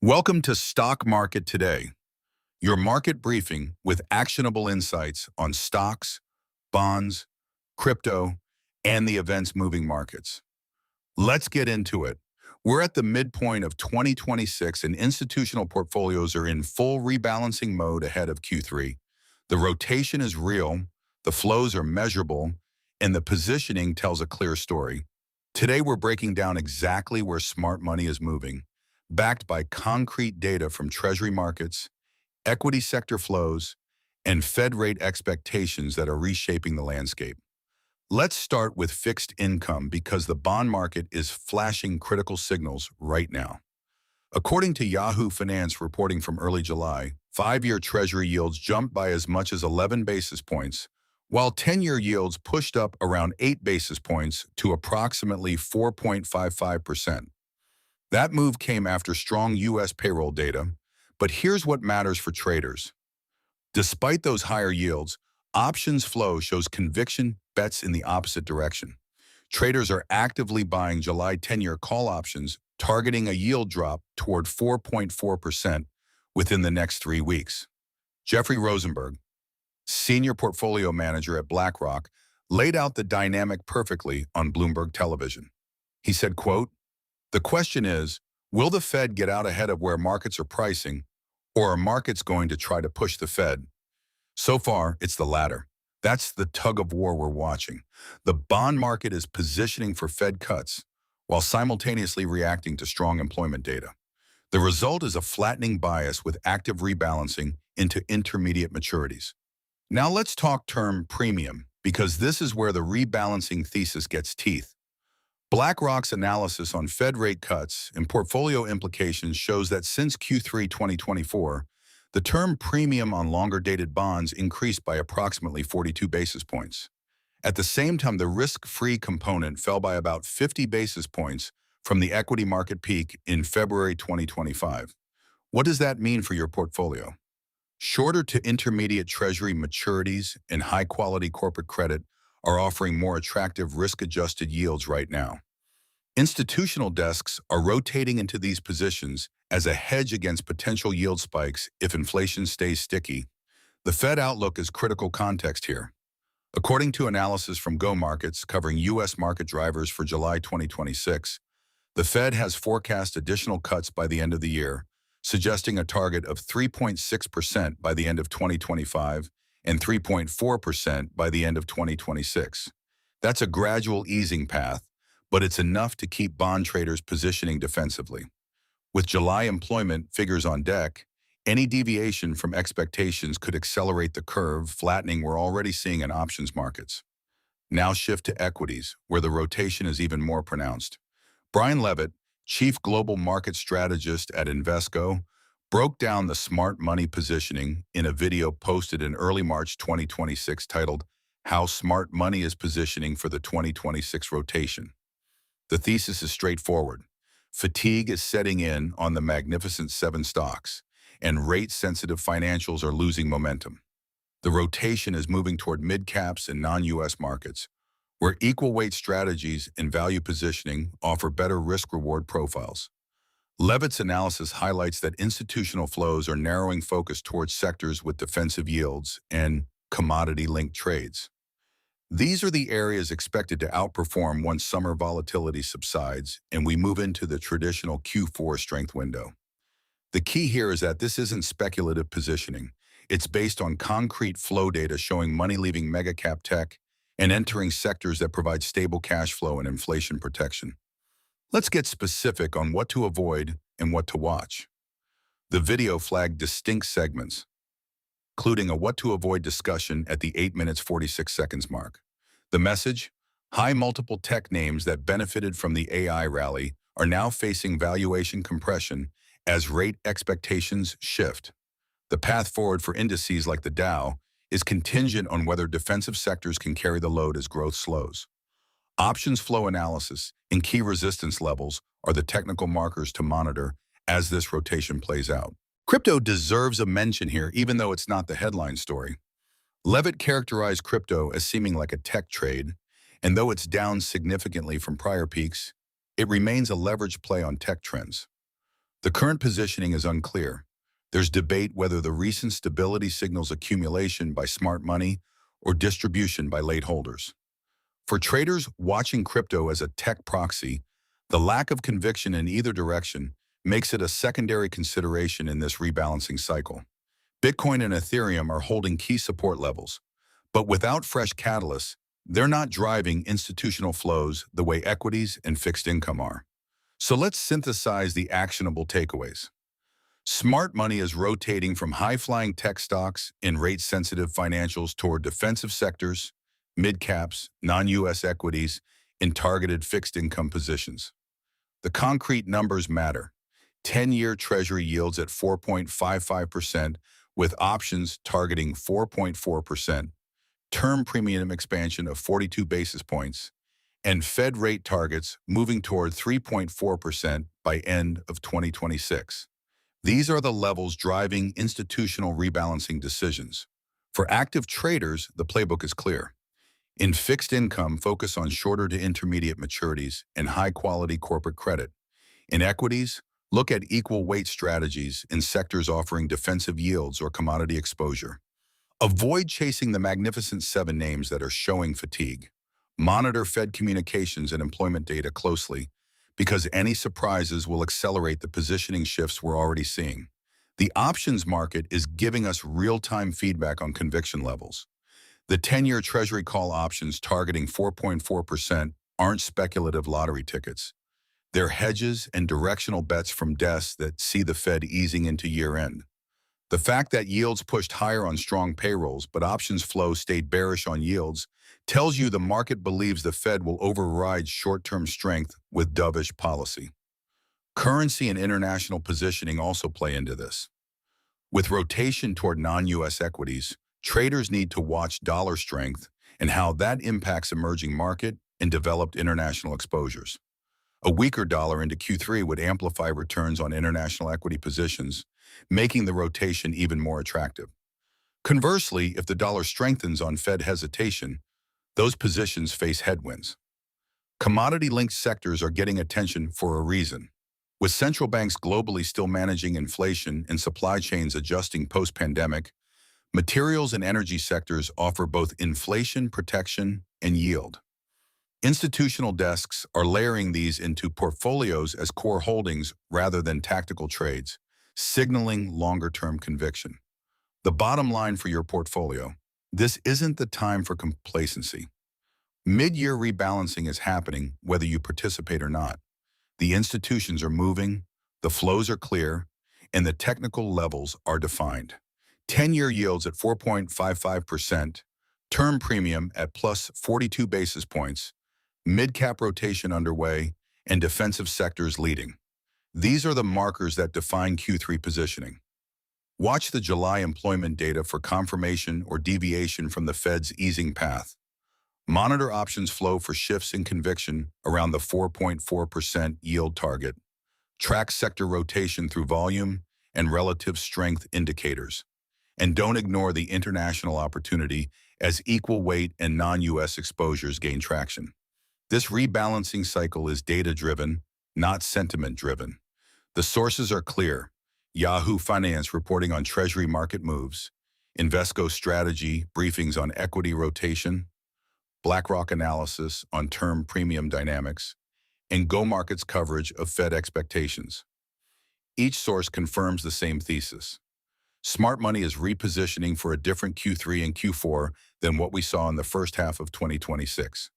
Welcome to Stock Market Today, your market briefing with actionable insights on stocks, bonds, crypto, and the events moving markets. Let's get into it. We're at the midpoint of 2026 and institutional portfolios are in full rebalancing mode ahead of Q3. The rotation is real, the flows are measurable, and the positioning tells a clear story. Today, we're breaking down exactly where smart money is moving, backed by concrete data from Treasury markets, equity sector flows, and Fed rate expectations that are reshaping the landscape. Let's start with fixed income because the bond market is flashing critical signals right now. According to Yahoo Finance reporting from early July, 5-year Treasury yields jumped by as much as 11 basis points, while 10-year yields pushed up around 8 basis points to approximately 4.55%. That move came after strong U.S. payroll data, but here's what matters for traders. Despite those higher yields, options flow shows conviction bets in the opposite direction. Traders are actively buying July 10-year call options, targeting a yield drop toward 4.4% within the next 3 weeks. Jeffrey Rosenberg, senior portfolio manager at BlackRock, laid out the dynamic perfectly on Bloomberg television. He said, quote, "The question is, will the Fed get out ahead of where markets are pricing, or are markets going to try to push the Fed? So far, it's the latter. That's the tug of war we're watching. The bond market is positioning for Fed cuts while simultaneously reacting to strong employment data. The result is a flattening bias with active rebalancing into intermediate maturities. Now let's talk term premium, because this is where the rebalancing thesis gets teeth. BlackRock's analysis on Fed rate cuts and portfolio implications shows that since Q3 2024, the term premium on longer-dated bonds increased by approximately 42 basis points. At the same time, the risk-free component fell by about 50 basis points from the equity market peak in February 2025. What does that mean for your portfolio? Shorter to intermediate Treasury maturities and high-quality corporate credit are offering more attractive risk-adjusted yields right now. Institutional desks are rotating into these positions as a hedge against potential yield spikes if inflation stays sticky. The Fed outlook is critical context here. According to analysis from Go Markets covering U.S. market drivers for July 2026, the Fed has forecast additional cuts by the end of the year, suggesting a target of 3.6% by the end of 2025 and 3.4% by the end of 2026. That's a gradual easing path, but it's enough to keep bond traders positioning defensively. With July employment figures on deck, any deviation from expectations could accelerate the curve, flattening we're already seeing in options markets. Now shift to equities, where the rotation is even more pronounced. Brian Levitt, chief global market strategist at Invesco, broke down the smart money positioning in a video posted in early March 2026 titled, "How Smart Money is Positioning for the 2026 Rotation." The thesis is straightforward. Fatigue is setting in on the Magnificent Seven stocks, and rate-sensitive financials are losing momentum. The rotation is moving toward mid-caps and non-U.S. markets, where equal-weight strategies and value positioning offer better risk-reward profiles. Levitt's analysis highlights that institutional flows are narrowing focus towards sectors with defensive yields and commodity-linked trades. These are the areas expected to outperform once summer volatility subsides and we move into the traditional Q4 strength window. The key here is that this isn't speculative positioning. It's based on concrete flow data showing money leaving mega-cap tech and entering sectors that provide stable cash flow and inflation protection. Let's get specific on what to avoid and what to watch. The video flagged distinct segments, including a what to avoid discussion at the 8 minutes 46 seconds mark. The message? High multiple tech names that benefited from the AI rally are now facing valuation compression as rate expectations shift. The path forward for indices like the Dow is contingent on whether defensive sectors can carry the load as growth slows. Options flow analysis and key resistance levels are the technical markers to monitor as this rotation plays out. Crypto deserves a mention here, even though it's not the headline story. Levitt characterized crypto as seeming like a tech trade, and though it's down significantly from prior peaks, it remains a leveraged play on tech trends. The current positioning is unclear. There's debate whether the recent stability signals accumulation by smart money or distribution by late holders. For traders watching crypto as a tech proxy, the lack of conviction in either direction makes it a secondary consideration in this rebalancing cycle. Bitcoin and Ethereum are holding key support levels, but without fresh catalysts, they're not driving institutional flows the way equities and fixed income are. So let's synthesize the actionable takeaways. Smart money is rotating from high-flying tech stocks and rate-sensitive financials toward defensive sectors, mid-caps, non-U.S. equities, and targeted fixed income positions. The concrete numbers matter. 10-year Treasury yields at 4.55% with options targeting 4.4%, term premium expansion of 42 basis points, and Fed rate targets moving toward 3.4% by end of 2026. These are the levels driving institutional rebalancing decisions. For active traders, the playbook is clear. In fixed income, focus on shorter to intermediate maturities and high-quality corporate credit. In equities, look at equal weight strategies in sectors offering defensive yields or commodity exposure. Avoid chasing the magnificent seven names that are showing fatigue. Monitor Fed communications and employment data closely because any surprises will accelerate the positioning shifts we're already seeing. The options market is giving us real-time feedback on conviction levels. The 10-year Treasury call options targeting 4.4% aren't speculative lottery tickets. They're hedges and directional bets from desks that see the Fed easing into year-end. The fact that yields pushed higher on strong payrolls but options flow stayed bearish on yields tells you the market believes the Fed will override short-term strength with dovish policy. Currency and international positioning also play into this. With rotation toward non-U.S. equities, traders need to watch dollar strength and how that impacts emerging market and developed international exposures. A weaker dollar into Q3 would amplify returns on international equity positions, making the rotation even more attractive. Conversely, if the dollar strengthens on Fed hesitation, those positions face headwinds. Commodity-linked sectors are getting attention for a reason. With central banks globally still managing inflation and supply chains adjusting post-pandemic, materials and energy sectors offer both inflation protection and yield. Institutional desks are layering these into portfolios as core holdings rather than tactical trades, signaling longer-term conviction. The bottom line for your portfolio: this isn't the time for complacency. Mid-year rebalancing is happening whether you participate or not. The institutions are moving, the flows are clear, and the technical levels are defined. 10-year yields at 4.55%, term premium at plus 42 basis points, mid-cap rotation underway, and defensive sectors leading. These are the markers that define Q3 positioning. Watch the July employment data for confirmation or deviation from the Fed's easing path. Monitor options flow for shifts in conviction around the 4.4% yield target. Track sector rotation through volume and relative strength indicators. And don't ignore the international opportunity as equal weight and non-U.S. exposures gain traction. This rebalancing cycle is data-driven, not sentiment-driven. The sources are clear. Yahoo Finance reporting on Treasury market moves, Invesco strategy briefings on equity rotation, BlackRock analysis on term premium dynamics, and Go Markets coverage of Fed expectations. Each source confirms the same thesis. Smart money is repositioning for a different Q3 and Q4 than what we saw in the first half of 2026.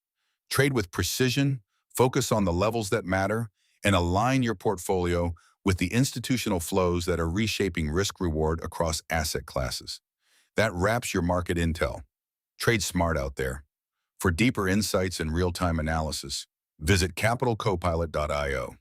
Trade with precision, focus on the levels that matter, and align your portfolio with the institutional flows that are reshaping risk-reward across asset classes. That wraps your market intel. Trade smart out there. For deeper insights and real-time analysis, visit capitalcopilot.io.